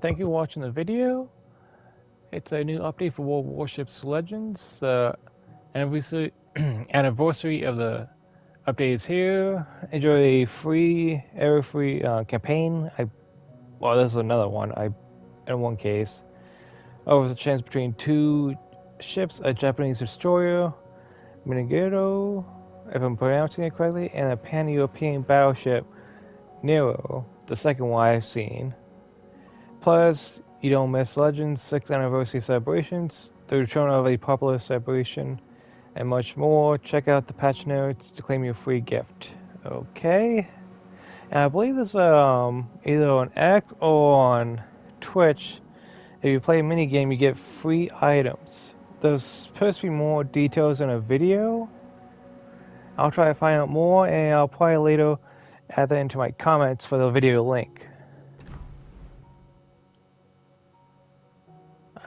Thank you for watching the video. It's a new update for World Warships Legends. The anniversary of the update is here. Enjoy a free, error-free campaign. Well, this is another one. In one case, there's a chance between two ships: a Japanese destroyer, Minegumo, if I'm pronouncing it correctly, and a pan-European battleship, Nero, the second one I've seen. Plus, you don't miss Legends' 6th anniversary celebrations, the return of a popular celebration, and much more. Check out the patch notes to claim your free gift. Okay. And I believe it's either on X or on Twitch. If you play a minigame, you get free items. There's supposed to be more details in a video. I'll try to find out more, and I'll probably later add that into my comments for the video link.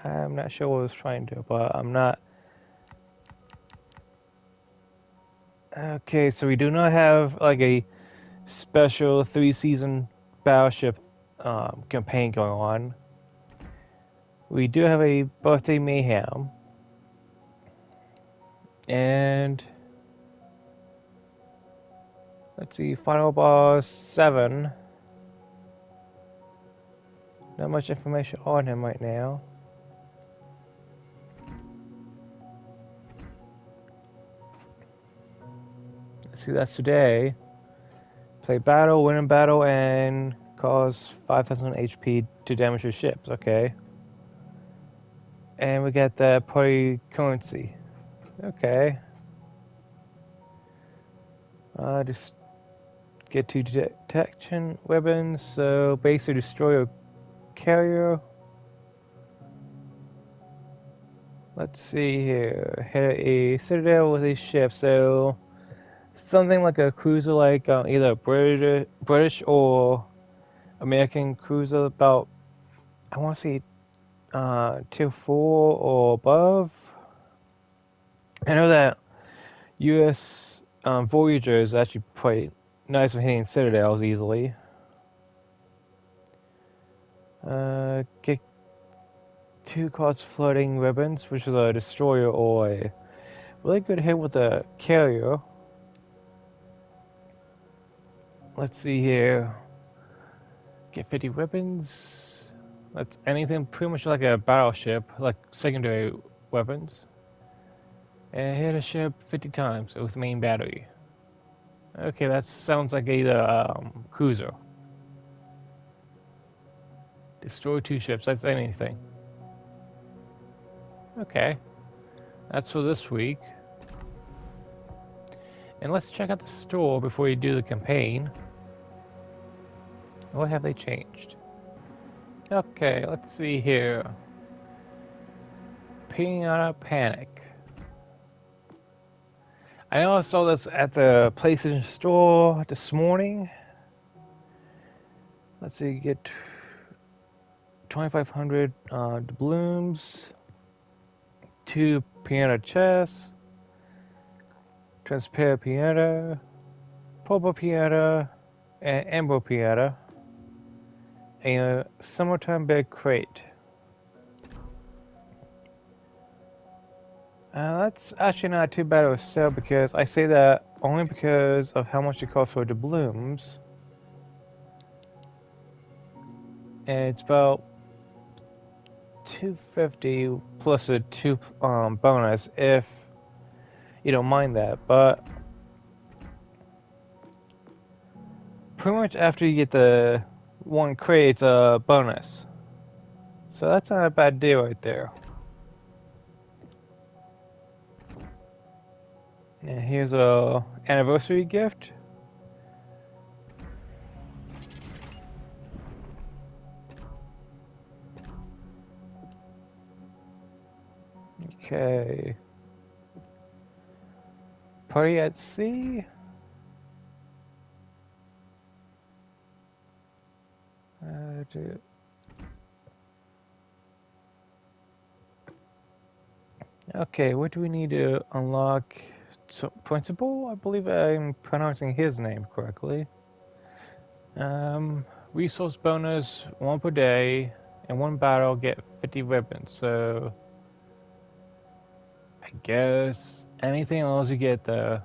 I'm not sure what I was trying to, but I'm not. Okay, so we do not have like a special 3-season Battleship campaign going on. We do have a birthday Mayhem. And let's see, final boss 7. Not much information on him right now. Let's see, that's today. Play battle, win a battle, and cause 5,000 HP to damage your ships. Okay. And we got the party currency. Okay. Just get 2 detection weapons. So base or destroyer carrier. Let's see here. Hit a citadel with a ship. So something like a cruiser, like either British or American cruiser. About, I want to say, tier 4 or above. I know that U.S. Voyager is actually quite nice for hitting citadels easily. Get 2 cards floating ribbons, which is a destroyer or a really good hit with a carrier. Let's see here. Get 50 weapons. That's anything pretty much like a battleship, like secondary weapons. And hit a ship 50 times with main battery. Okay, that sounds like a cruiser. Destroy 2 ships, that's anything. Okay. That's for this week. And let's check out the store before we do the campaign. What have they changed? Okay, let's see here. Pinata Panic. I know I saw this at the PlayStation Store this morning. Let's see, get 2,500 doubloons, 2 piano chests, transparent piano, purple piano, and amber piano, and a summertime bed crate. That's actually not too bad of a sale, because I say that only because of how much it costs for doubloons. And it's about 250 plus a 2 bonus, if you don't mind that. But pretty much after you get the 1 crate, it's a bonus. So that's not a bad deal right there. And here's a anniversary gift. Okay. Party at sea. Okay, what do we need to unlock? So, Principal? I believe I'm pronouncing his name correctly. Resource bonus, 1 per day, In one battle, get 50 ribbons. So I guess anything else you get the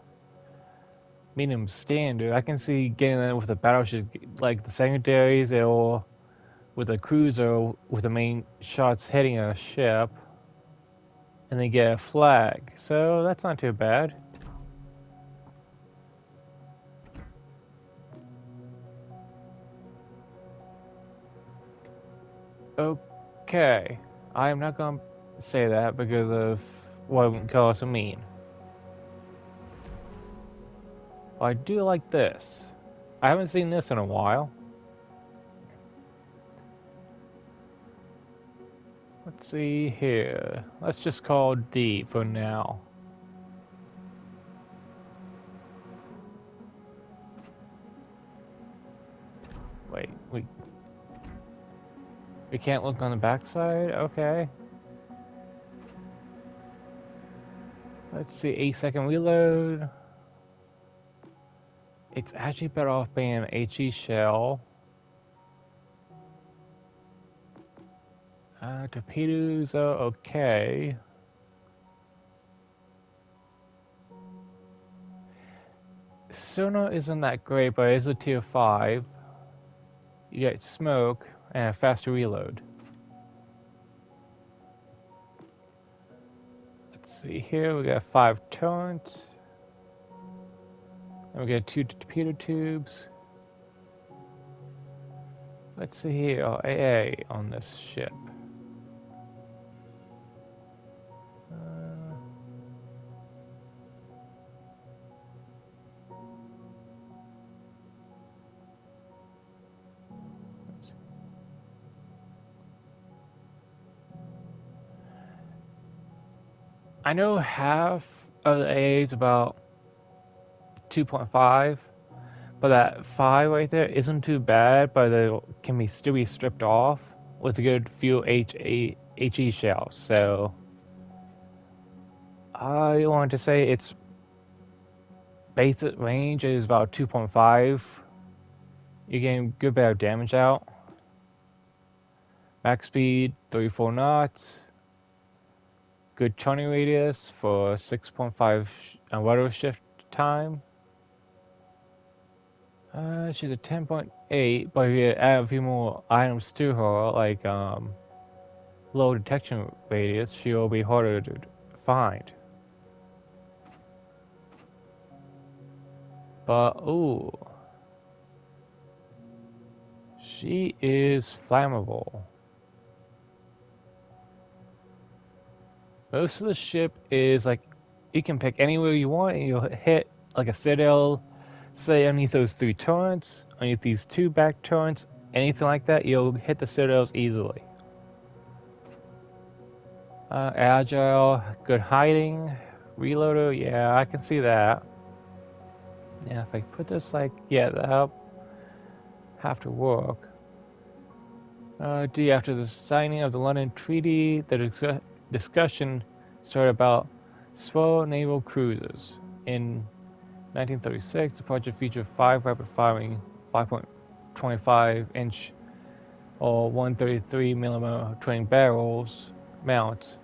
medium standard. I can see getting that with the battleship, like the secondaries, or with a cruiser with the main shots hitting a ship, and they get a flag. So that's not too bad. Okay, I am not gonna say that because of what it would also mean. But I do like this. I haven't seen this in a while. Let's see here. Let's just call D for now. Wait, we can't look on the backside? Okay. Let's see, 8-second reload. It's actually better off being an HE shell. Torpedoes are okay. Sonar isn't that great, but it is a tier 5. You get smoke and a faster reload. Let's see here, we got 5 turrets. And we got 2 torpedo tubes. Let's see here, AA on this ship. I know half of the AA is about 2.5, but that 5 right there isn't too bad, but it can still be stripped off with a good few HE shells. So I want to say its basic range is about 2.5. You're getting good bit of damage out. Max speed 34 knots. Good turning radius for 6.5 rudder shift time. She's a 10.8, but if you add a few more items to her, like low detection radius, she will be harder to find. But ooh, she is flammable. Most of the ship is like you can pick anywhere you want, and you'll hit like a citadel, say underneath those 3 turrets, underneath these 2 back turrets, anything like that, you'll hit the citadels easily. Agile, good hiding, reloader, yeah, I can see that. Yeah, if I put this like, yeah, that'll have to work. D, after the signing of the London Treaty, the discussion started about slow naval cruisers. In 1936, the project featured 5 rapid-firing 5.25-inch or 133mm twin barrels mounts.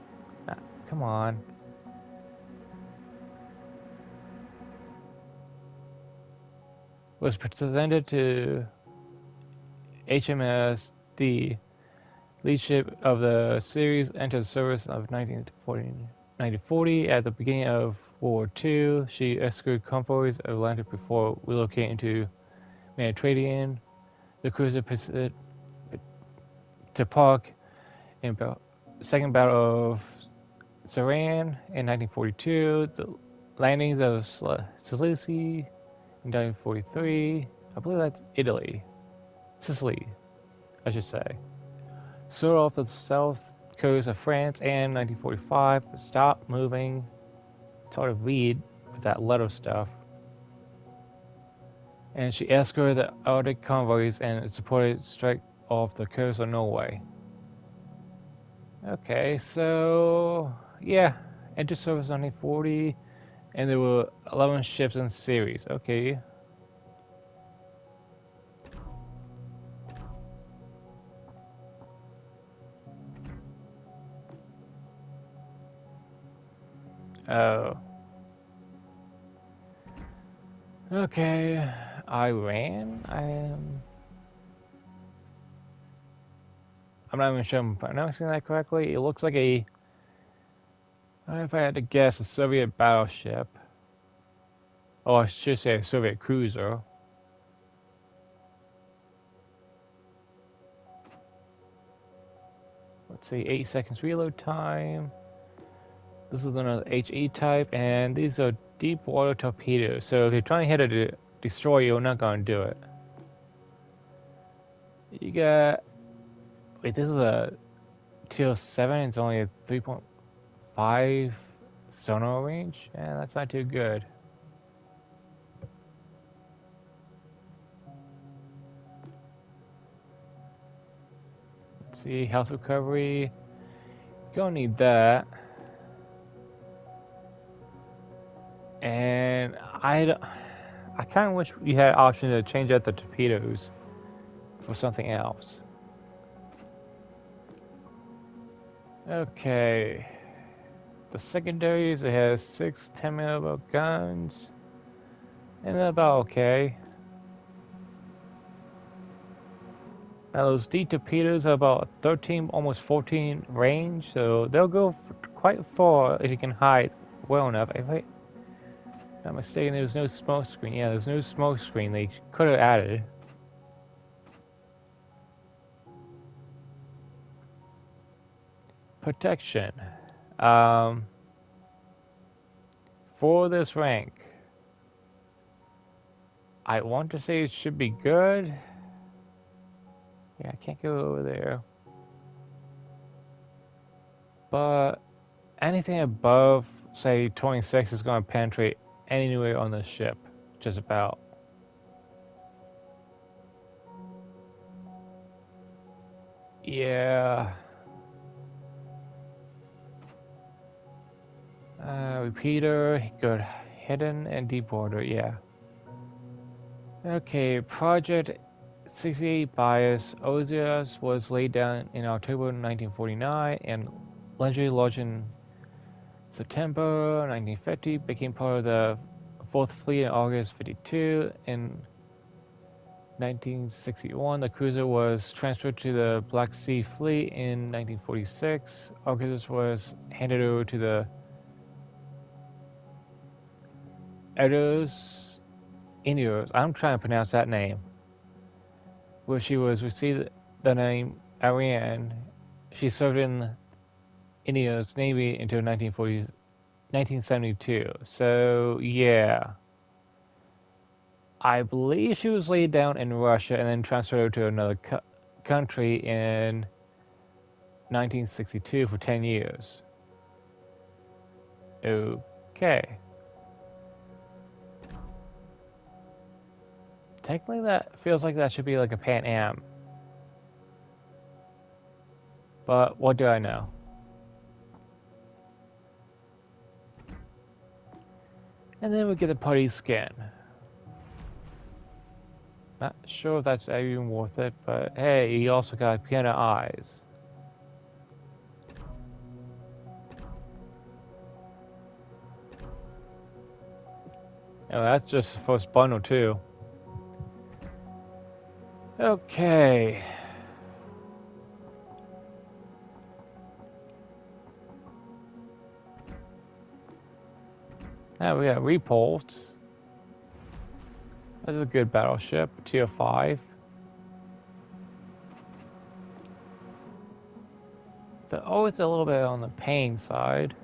Come on. Was presented to HMS D, lead ship of the series, entered service of 1940. At the beginning of World War II, she escorted convoys of Atlantic before relocating to Mediterranean. The cruiser proceeded to park in the Second Battle of Saran in 1942. The landings of Sicily in 1943. I believe that's Italy. Sicily, I should say. Sailed off the south coast of France in 1945. Stopped moving. It's hard to read with that letter stuff. And she escorted the Arctic convoys and supported strike off the coast of Norway. Okay, so yeah, entered service 1940, and there were 11 ships in series. Okay. Oh. Okay. Iran? I'm not even sure I'm pronouncing that correctly. It looks like a, if I had to guess, a Soviet battleship. Or I should say a Soviet cruiser. Let's see, 8 seconds reload time. This is another HE type, and these are deep water torpedoes. So if you're trying to hit a destroyer, you're not going to do it. You got, wait, this is a Tier 7, it's only a 3.5 sonar range? Yeah, that's not too good. Let's see, health recovery. You don't need that. And I kind of wish you had option to change out the torpedoes for something else. Okay. The secondaries, it has 6 10mm guns. And they're about okay. Now those D torpedoes are about 13, almost 14 range, so they'll go quite far if you can hide well enough. If I'm not mistaken, there's no smoke screen. Yeah, there's no smoke screen. They could have added. Protection. Um, for this rank, I want to say it should be good. Yeah, I can't go over there. But anything above, say, 26 is going to penetrate anywhere on the ship, just about. Yeah. Repeater, good. Hidden and deep water, yeah. Okay, Project 68 Bias Ozias was laid down in October 1949 and Legendary launched in September 1950, became part of the 4th Fleet in August 52. In 1961, the cruiser was transferred to the Black Sea Fleet in 1946. Augustus was handed over to the Eros Ineos, I'm trying to pronounce that name, where she was received the name Irian. She served in Ineos Navy until 1972. So, yeah. I believe she was laid down in Russia and then transferred to another country in 1962 for 10 years. Okay. Technically, that feels like that should be like a Pan Am. But what do I know? And then we get the putty skin. Not sure if that's even worth it, but hey, you also got piano eyes. Oh, that's just the first bundle too. Okay. Now we got Repulse. That's a good battleship, tier 5. They're always a little bit on the pain side.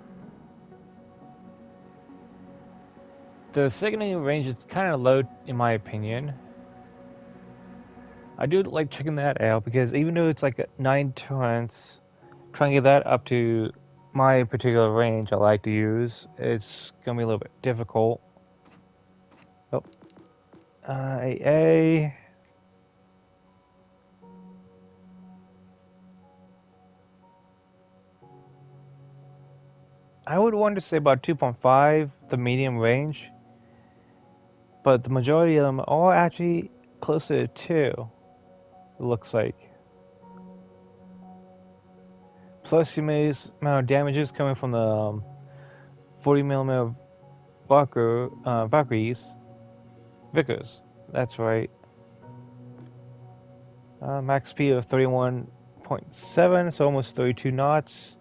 The signaling range is kind of low in my opinion. I do like checking that out because even though it's like 9 turns, trying to get that up to my particular range I like to use, it's gonna be a little bit difficult. Oh, AA. I would want to say about 2.5, the medium range, but the majority of them are actually closer to 2, it looks like. Plus, you may amount of damages coming from the 40mm Valkyries. Vickers. That's right. Max speed of 31.7, so almost 32 knots.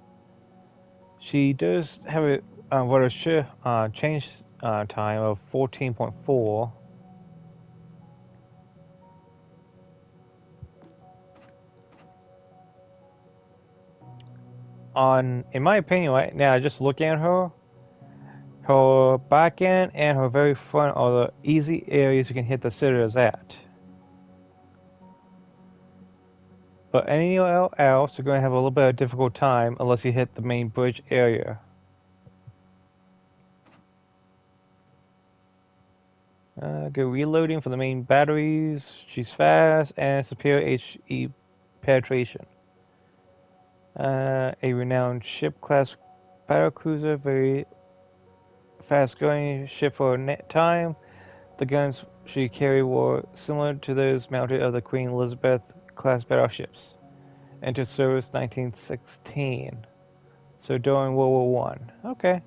She does have a water change time of 14.4. In my opinion, right now, just looking at her back end and her very front are the easy areas you can hit the citadels at. But anywhere else, you're going to have a little bit of a difficult time unless you hit the main bridge area. Go reloading for the main batteries. She's fast and superior HE penetration. A renowned ship class battlecruiser, very fast going ship for time. The guns she carried were similar to those mounted of the Queen Elizabeth class battleships. Entered service 1916. So during World War One. Okay.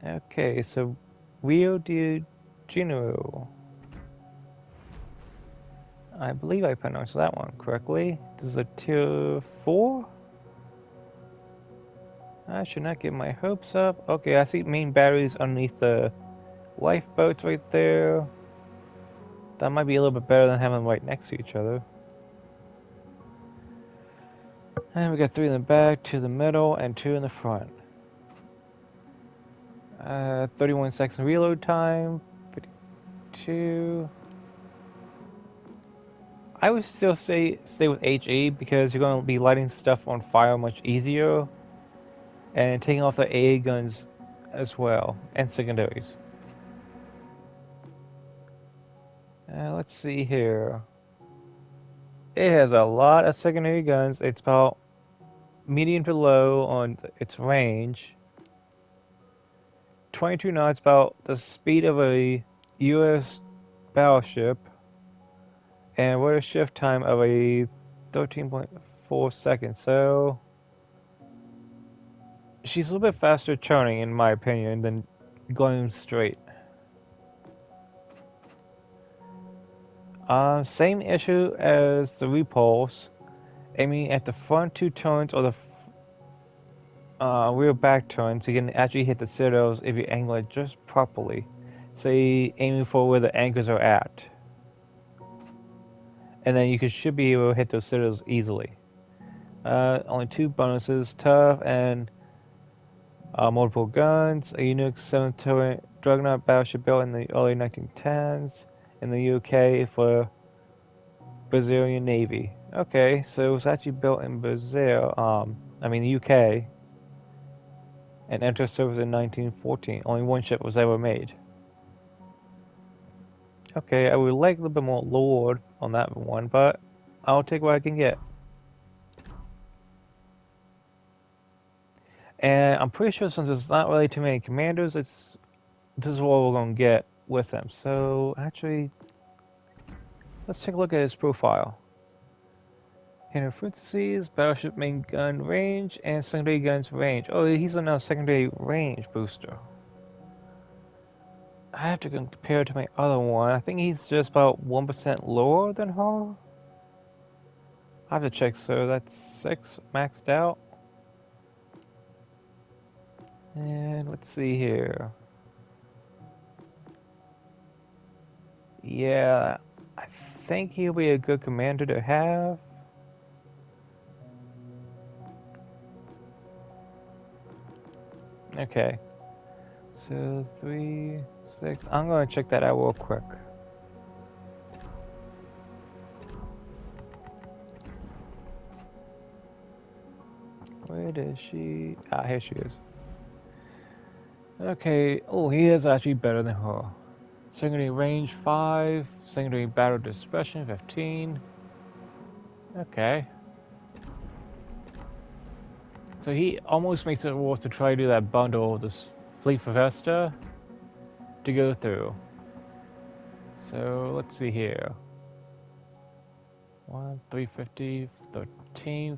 Okay, so Rio de Janeiro. I believe I pronounced that one correctly. This is a tier 4? I should not get my hopes up. Okay, I see main batteries underneath the lifeboats right there. That might be a little bit better than having them right next to each other. And we got 3 in the back, 2 in the middle, and 2 in the front. 31 seconds reload time. 52. I would still stay with HE because you're going to be lighting stuff on fire much easier. And taking off the AA guns as well, and secondaries. Let's see here. It has a lot of secondary guns. It's about medium to low on its range. 22 knots, about the speed of a US battleship. And rudder shift time of a 13.4 seconds. So she's a little bit faster turning, in my opinion, than going straight. Same issue as the Repulse. Aiming at the front 2 turns or the rear back turns, you can actually hit the citadels if you angle it just properly. Say aiming for where the anchors are at. And then you should be able to hit those citadels easily. Only 2 bonuses, tough and multiple guns, a unique 7-turret Dreadnought battleship built in the early 1910s in the UK for Brazilian Navy. Okay, so it was actually built in Brazil, the UK, and entered service in 1914. Only 1 ship was ever made. Okay, I would like a little bit more lore on that one, but I'll take what I can get. And I'm pretty sure since there's not really too many commanders, this is what we're going to get with them. So, actually, let's take a look at his profile. In parentheses, battleship main gun range and secondary guns range. Oh, he's on a secondary range booster. I have to compare it to my other one. I think he's just about 1% lower than her. I have to check, so that's 6 maxed out. And let's see here. Yeah, I think he'll be a good commander to have. Okay. So 3, 6. I'm gonna check that out real quick. Where is she? Ah, here she is. Okay. Oh, he is actually better than her. Secondary range 5. Secondary battle dispersion 15. Okay. So he almost makes it worth to try to do that bundle of this Fleet Fiesta to go through. So let's see here. 350, 13th.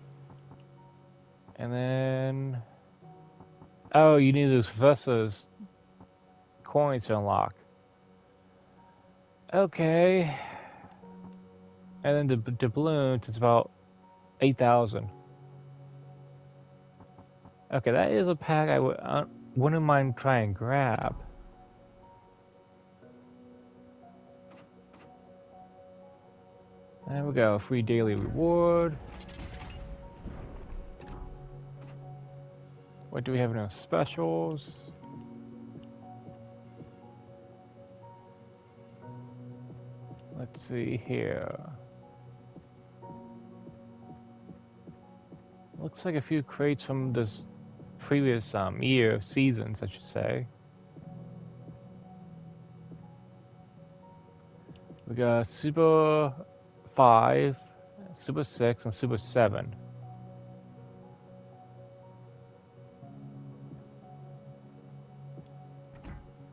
And then... Oh, you need those Versus coins to unlock. Okay. And then the balloons is about 8,000. Okay, that is a pack I wouldn't mind trying and grab. There we go, free daily reward. What do we have in our specials? Let's see here. Looks like a few crates from this previous year, seasons, I should say. We got Super 5, Super 6, and Super 7.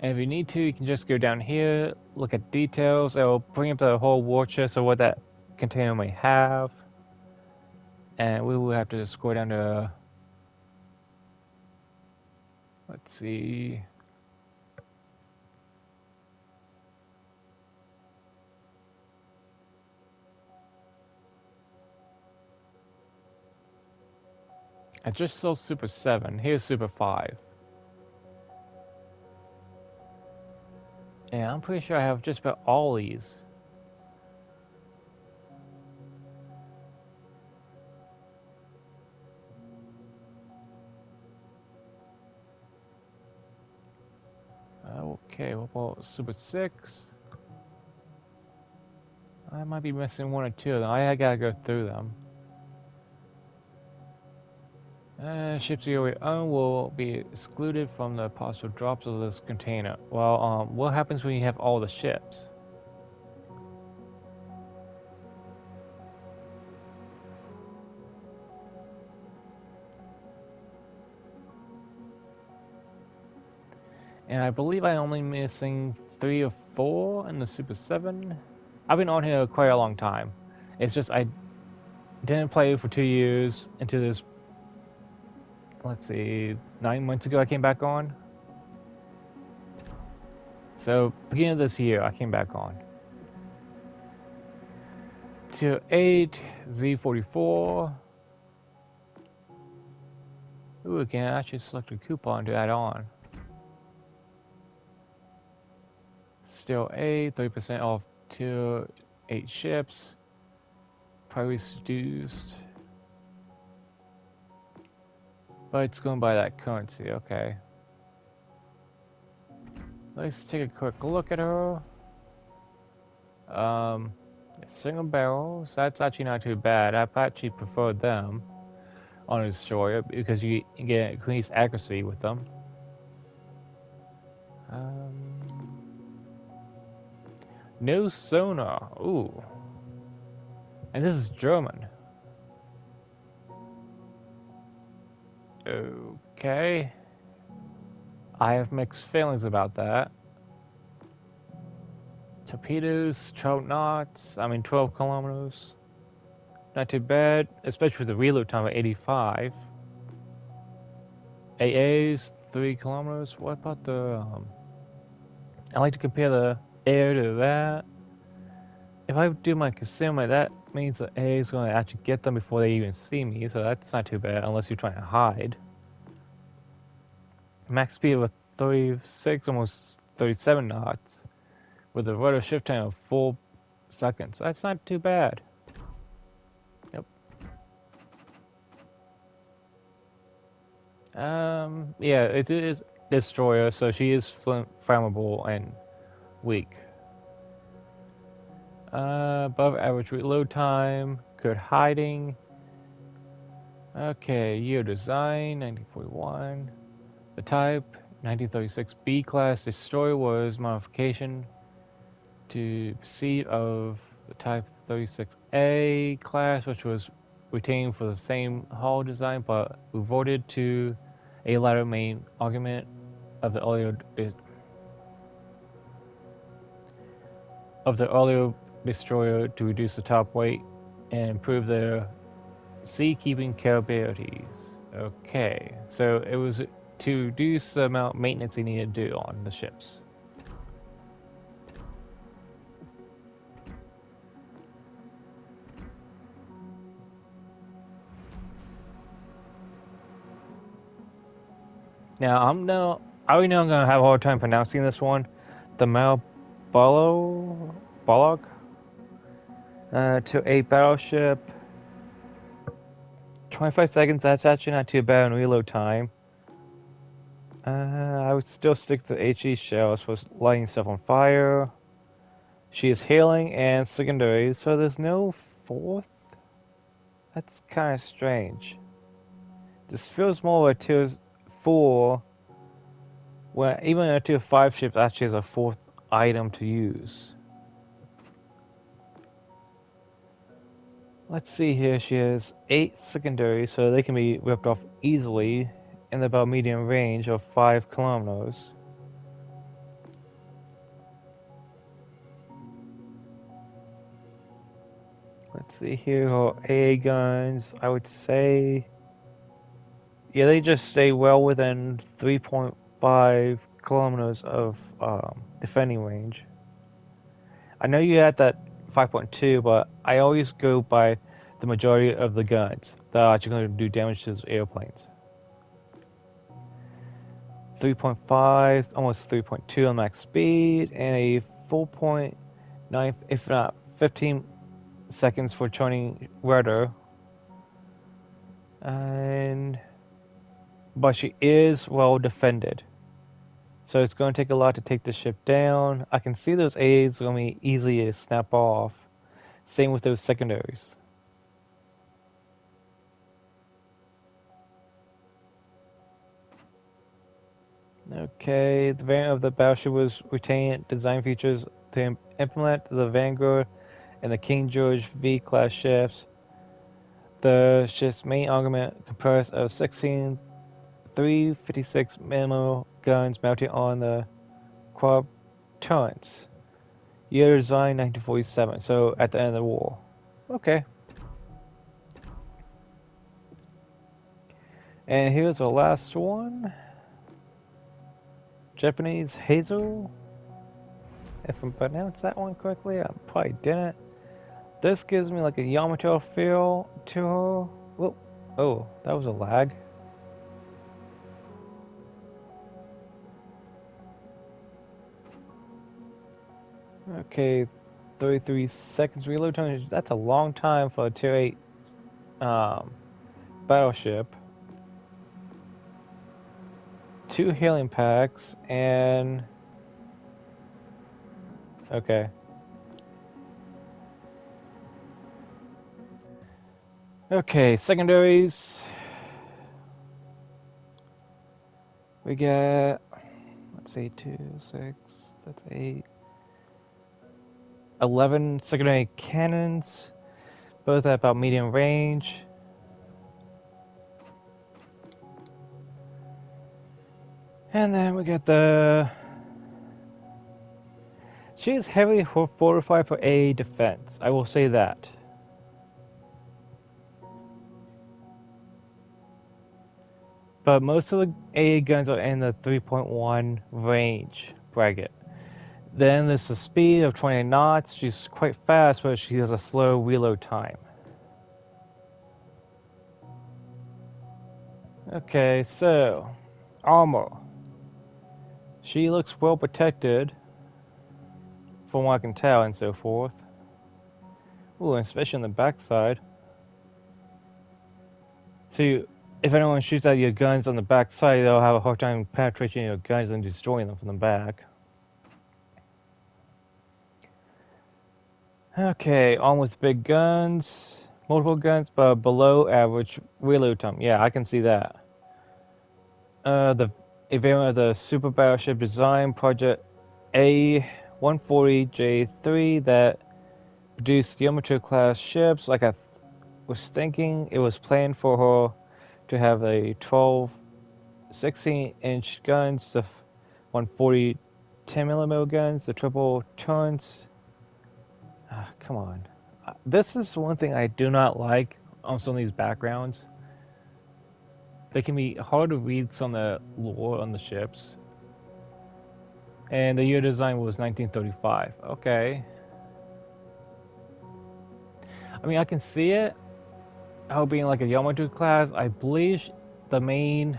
And if you need to, you can just go down here, look at details. It'll bring up the whole war chest of what that container may have. And we will have to scroll down to... Let's see... I just saw Super 7. Here's Super 5. And I'm pretty sure I have just about all these. Okay, what about Super 6? I might be missing one or two of them. I gotta go through them. Ships you own will be excluded from the possible drops of this container. Well, what happens when you have all the ships? And I believe I'm only missing 3 or 4 in the Super 7. I've been on here quite a long time. It's just I didn't play for 2 years into this, let's see, 9 months ago I came back on. So, beginning of this year, I came back on. Tier 8, Z44. Ooh, I can actually select a coupon to add on. Still A, 30% off Tier 8 ships. Price reduced. But it's going by that currency, okay. Let's take a quick look at her. Single barrels, that's actually not too bad. I've actually preferred them on a destroyer because you get increased accuracy with them. No sonar, ooh. And this is German. Okay. I have mixed feelings about that. Torpedoes, 12 knots, 12 kilometers. Not too bad, especially with the reload time of 85. AAs, 3 kilometers. What about the... I like to compare the air to that. If I do my concealment, that means the A is going to actually get them before they even see me, so that's not too bad, unless you're trying to hide. Max speed of 36, almost 37 knots, with a rudder shift time of 4 seconds. That's not too bad. Yep. Yeah, it is destroyer, so she is flammable and weak. Above average reload time, good hiding. Okay, year design, 1941. The type, 1936 B-class destroyer was modification to seat of the type 36A class, which was retained for the same hull design, but reverted to a latter main argument of the earlier destroyer to reduce the top weight and improve their sea-keeping capabilities. Okay, so it was to reduce the amount of maintenance they needed to do on the ships. Now I already know I'm gonna have a hard time pronouncing this one. The Marlborough, to a battleship. 25 seconds. That's actually not too bad in reload time. I would still stick to HE shells for lighting stuff on fire. She is hailing and secondary, so there's no fourth. That's kind of strange. This feels more like a tier 4, when even a tier 5 ship actually has a fourth item to use. Let's see here, she has 8 secondary, so they can be ripped off easily in about medium range of 5 kilometers. Let's see here, her AA guns, I would say, yeah, they just stay well within 3.5 kilometers of defending range. I know you had that 5.2, but I always go by the majority of the guns that are actually going to do damage to those airplanes. 3.5, almost 3.2 on max speed, and a 4.9, if not 15 seconds for turning rudder. But she is well defended. So it's going to take a lot to take the ship down. I can see those A's going to be easy to snap off. Same with those secondaries. Okay, the variant of the battleship was retained design features to implement the Vanguard and the King George V-class ships. The ship's main armament comprised of 16 356mm guns mounted on the quad turrets. Year design 1947, so at the end of the war. Okay. And here's the last one. Japanese Hazel. If I pronounced that one correctly, I probably didn't. This gives me like a Yamato feel to her. Whoa. Oh, that was a lag. Okay, 33 seconds reload time. That's a long time for a tier 8 um, battleship. 2 healing packs and... Okay. Okay, secondaries. We get... Let's see, 2, 6, that's 8. 11 secondary cannons. Both at about medium range. And then we got the... She is heavily fortified for AA defense, I will say that. But most of the AA guns are in the 3.1 range bracket. Then there's the speed of 20 knots. She's quite fast, but she has a slow reload time. Okay, so armor. She looks well protected, from what I can tell, and so forth. Ooh, and especially on the backside. So if anyone shoots at your guns on the backside, they'll have a hard time penetrating your guns and destroying them from the back. Okay, armed with big guns, multiple guns, but below average reload time. Yeah, I can see that. The event of the Super Battleship Design Project A140J3 that produced Yamato class ships. Like I was thinking, it was planned for her to have a 12, 16-inch guns, the 140 10mm guns, the triple turrets. Come on. this is one thing I do not like on some of these backgrounds. They can be hard to read some of the lore on the ships. And the year design was 1935. Okay. I mean, I can see it. How being like a Yamato class, I believe the main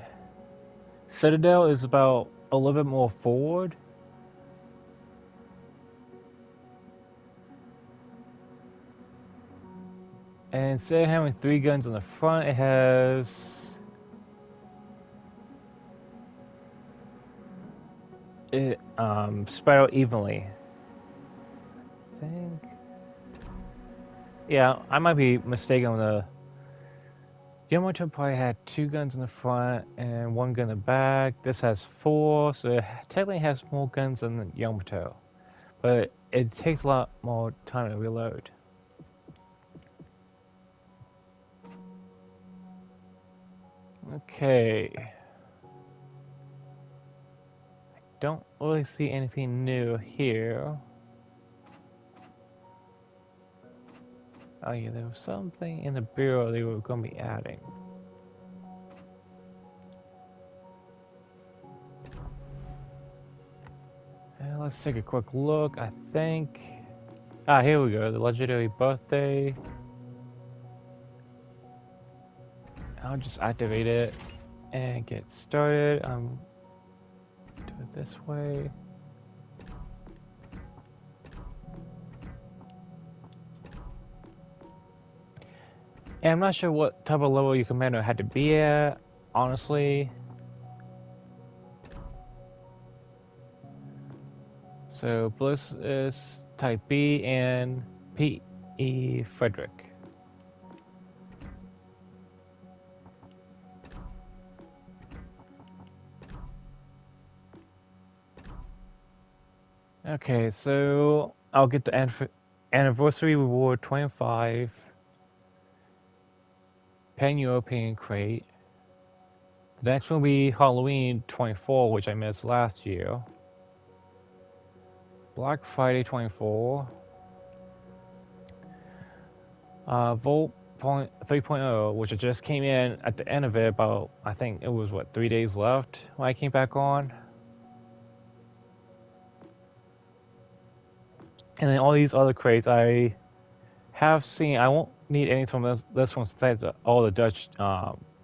citadel is about a little bit more forward. And instead of having 3 guns in the front, it has it spread out evenly. I think. Yeah, I might be mistaken on the Yamato probably had 2 guns in the front and 1 gun in the back. This has 4, so it technically has more guns than the Yamato. But it takes a lot more time to reload. Okay. Don't really see anything new here. Oh yeah, there was something in the bureau they were going to be adding. Let's take a quick look. I think... Ah, here we go. The legendary birthday. I'll just activate it and get started. Do it this way. And I'm not sure what type of level your commander had to be at, honestly. So Bliss is type B and P.E. Frederick. Okay, so I'll get the anniversary reward 25, Pan-European crate. The next one will be Halloween 24, which I missed last year. Black Friday 24. Volt 3.0, which just came in at the end of it about, I think it was what, 3 days left when I came back on. And then all these other crates I have seen. I won't need any from this one since all the Dutch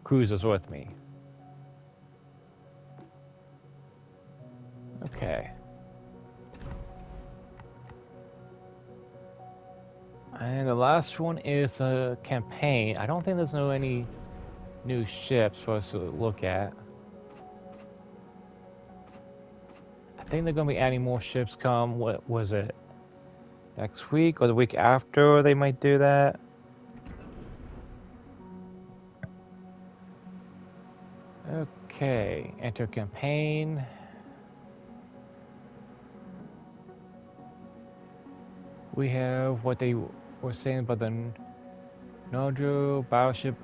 cruisers with me. Okay. And the last one is a campaign. I don't think there's any new ships for us to look at. I think they're going to be adding more ships come, what was it, next week or the week after they might do that. Okay, enter campaign. We have what they were saying about the Niord Battleship,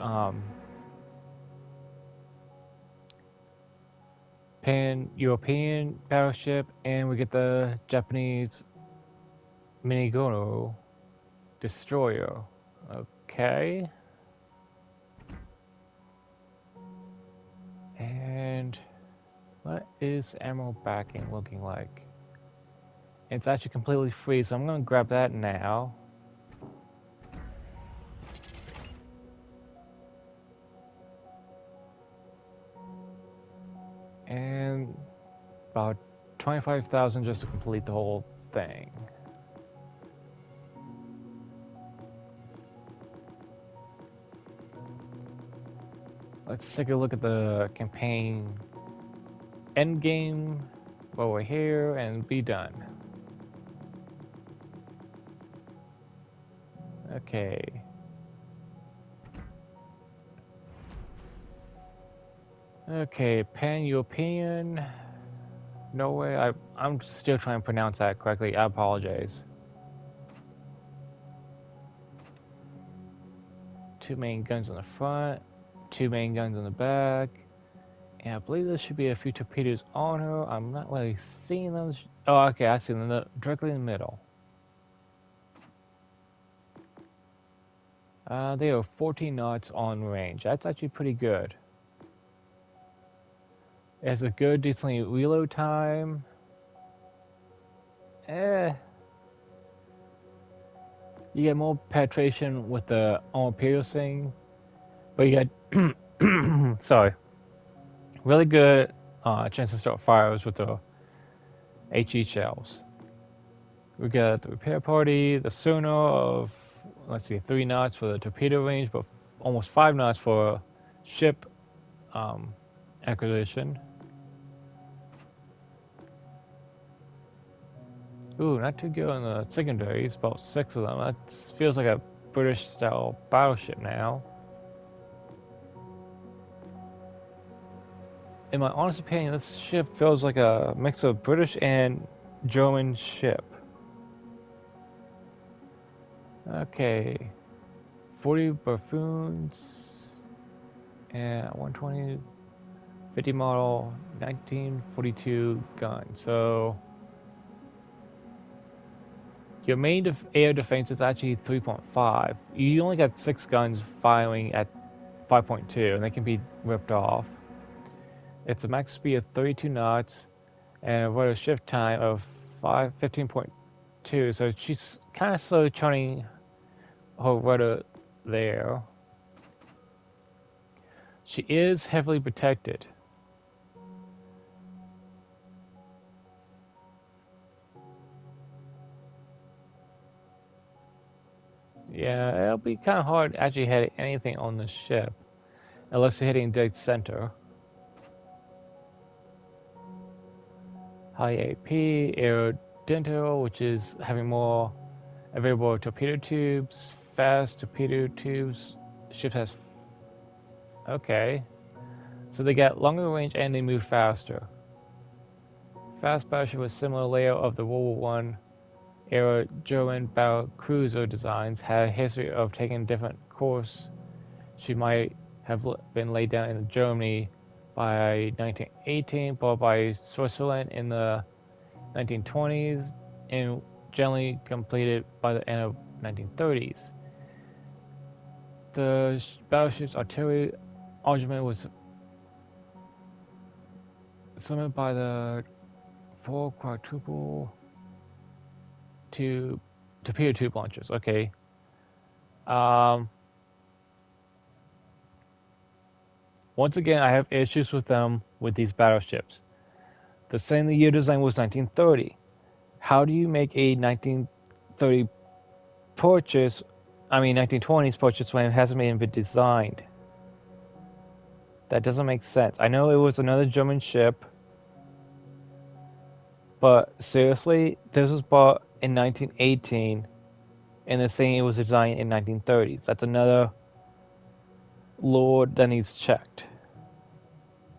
Pan-European Battleship, and we get the Japanese Minegumo Destroyer. Okay. And what is ammo backing looking like? It's actually completely free, so I'm going to grab that now. And about 25,000 just to complete the whole thing. Let's take a look at the campaign endgame while we're here and be done. Okay. Okay, Pan-European. No way. I'm still trying to pronounce that correctly. I apologize. 2 main guns in the front, 2 main guns in the back, and I believe there should be a few torpedoes on her. I'm not really seeing those. Oh, okay, I see them directly in the middle. They are 14 knots on range. That's actually pretty good. It has a good, decently reload time. You get more penetration with the armor piercing, but you get sorry, really good chance to start fires with the HE shells. We got the repair party, the sonar of, let's see, 3 knots for the torpedo range, but almost 5 knots for ship acquisition. Ooh, not too good on the secondaries, about 6 of them. That feels like a British-style battleship now. In my honest opinion, this ship feels like a mix of British and German ship. Okay, 40 buffoons and 120, 50 model, 1942 gun. So your main air defense is actually 3.5. You only got 6 guns firing at 5.2, and they can be ripped off. It's a max speed of 32 knots and a rotor shift time of 15.2. So she's kind of slow turning her rudder there. She is heavily protected. Yeah, it'll be kind of hard actually hitting anything on the ship, unless you're hitting dead center. High AP, aerodento, which is having more available torpedo tubes, fast torpedo tubes. Ship has, okay, so they get longer range and they move faster. Fast battleship with similar layout of the World War I era German battle cruiser designs had a history of taking different course. She might have been laid down in Germany by 1918, followed by Switzerland in the 1920s, and generally completed by the end of 1930s. The battleship's artillery armament was summoned by the 4 quadruple torpedo tube launchers. Okay. Once again, I have issues with them with these battleships. The same year design was 1930. How do you make a 1930 purchase, 1920s purchase when it hasn't even been designed? That doesn't make sense. I know it was another German ship, but seriously, this was bought in 1918, and they're saying it was designed in 1930s. That's another lord that needs checked.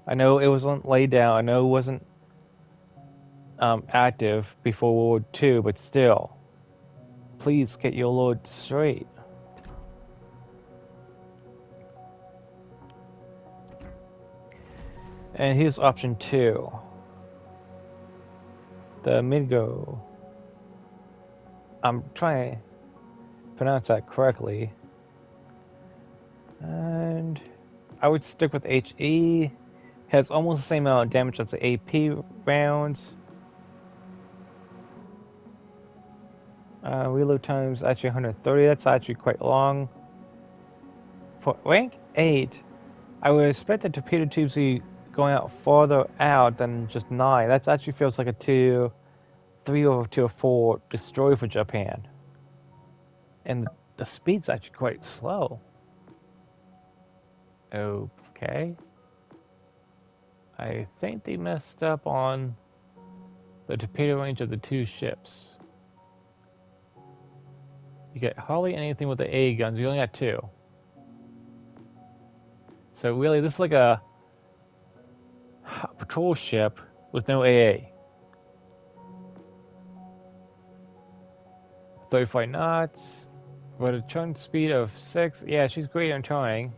I know it wasn't laid down. I know it wasn't active before World War II, but still, please get your lord straight. And here's option 2. The Minegumo. I'm trying to pronounce that correctly. And I would stick with HE. Has almost the same amount of damage as the AP rounds. Reload time's actually 130. That's actually quite long. For rank 8, I would expect the torpedo tubes to be going out farther out than just 9. That actually feels like a 2, 3 or 2 or 4 destroyer for Japan. And the speed's actually quite slow. Okay. I think they messed up on the torpedo range of the 2 ships. You get hardly anything with the AA guns, you only got 2. So really, this is like a patrol ship with no AA. 35 knots, with a turn speed of 6. Yeah, she's great on turning.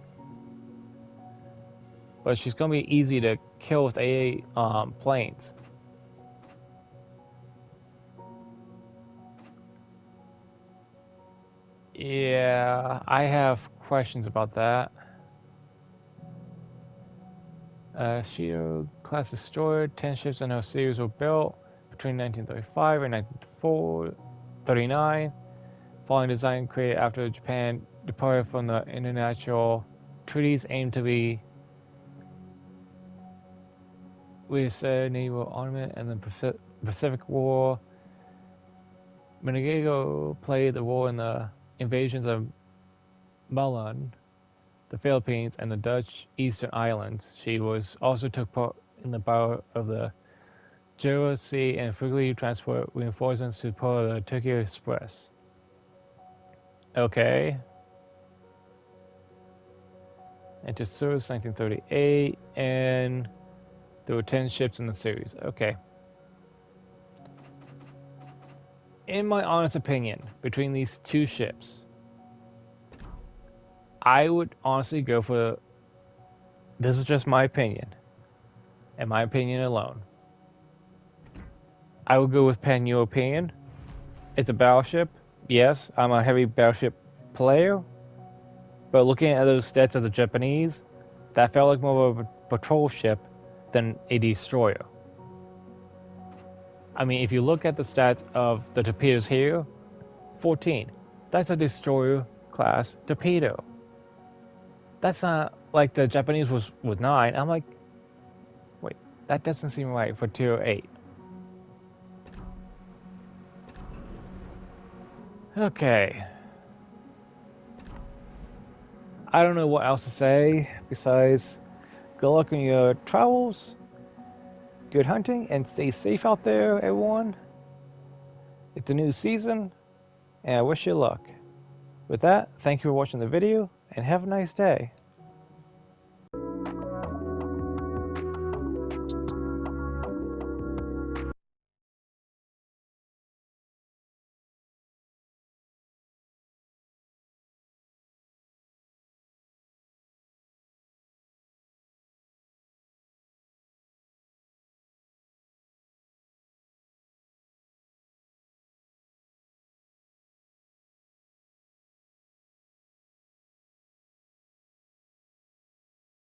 But she's going to be easy to kill with AA planes. Yeah, I have questions about that. Shido class destroyer, 10 ships in her series were built between 1935 and 1939. Following design created after Japan departed from the international treaties aimed to be reset naval armament and the Pacific War. Minegumo played the role in the invasions of Malun, the Philippines, and the Dutch Eastern Islands. She was also took part in the Battle of the Jura Sea and frequently transport reinforcements to part of the Tokyo Express. Okay. Entered service 1938, and there were 10 ships in the series. Okay. In my honest opinion, between these two ships, I would honestly go for. This is just my opinion, and my opinion alone. I would go with Pan European. It's a battleship. Yes, I'm a heavy battleship player, but looking at those stats as a Japanese, that felt like more of a patrol ship than a destroyer. I mean, if you look at the stats of the torpedoes here, 14. That's a destroyer class torpedo. That's not like the Japanese was with 9. I'm like, wait, that doesn't seem right for tier 8. Okay. I don't know what else to say besides good luck in your travels, good hunting, and stay safe out there, everyone. It's a new season, and I wish you luck. With that, thank you for watching the video, and have a nice day.